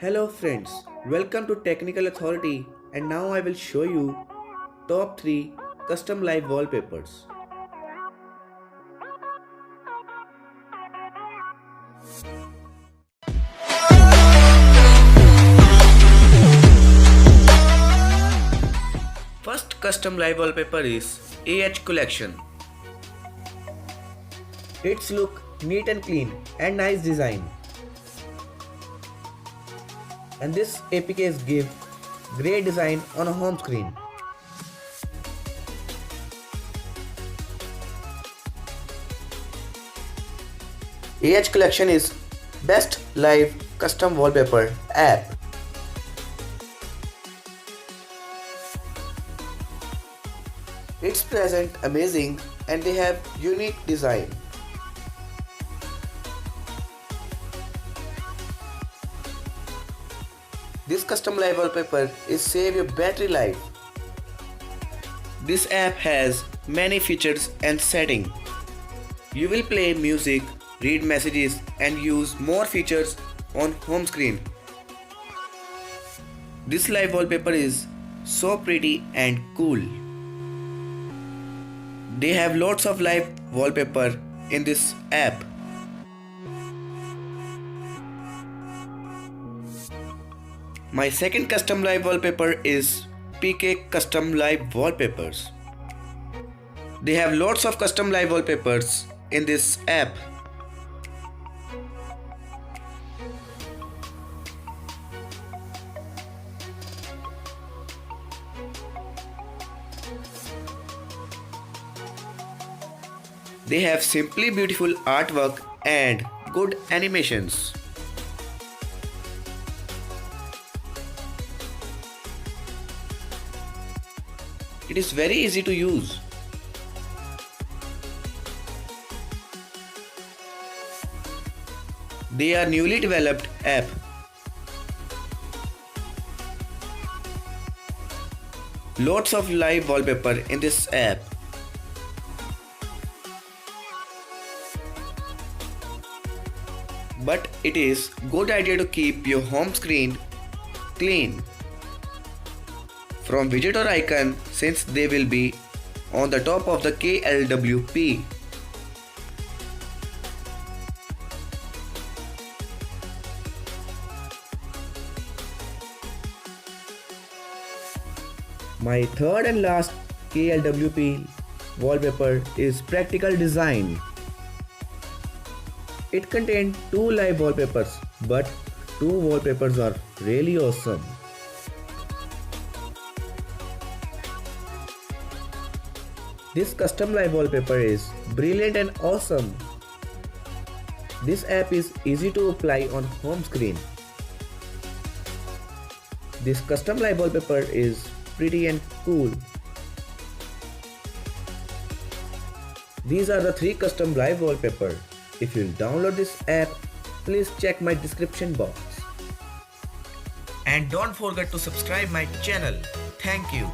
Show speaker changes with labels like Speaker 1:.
Speaker 1: Hello friends, welcome to Technical Authority, and now I will show you top 3 custom live wallpapers. First custom live wallpaper is AH Collection. Its look neat and clean and nice design. And this APKs give great design on a home screen. AH Collection is best live custom wallpaper app. It's present amazing and they have unique design. This custom live wallpaper is save your battery life. This app has many features and settings. You will play music, read messages and use more features on home screen. This live wallpaper is so pretty and cool. They have lots of live wallpaper in this app. My second custom live wallpaper is PK Custom Live Wallpapers. They have lots of custom live wallpapers in this app. They have simply beautiful artwork and good animations. It is very easy to use. They are newly developed app. Lots of live wallpaper in this app. But it is good idea to keep your home screen clean from widget or icon since they will be on the top of the KLWP. My third and last KLWP wallpaper is Practical Design. It contains 2 live wallpapers, but 2 wallpapers are really awesome. This custom live wallpaper is brilliant and awesome. This app is easy to apply on home screen. This custom live wallpaper is pretty and cool. These are the 3 custom live wallpaper. If you download this app, please check my description box. And don't forget to subscribe my channel. Thank you.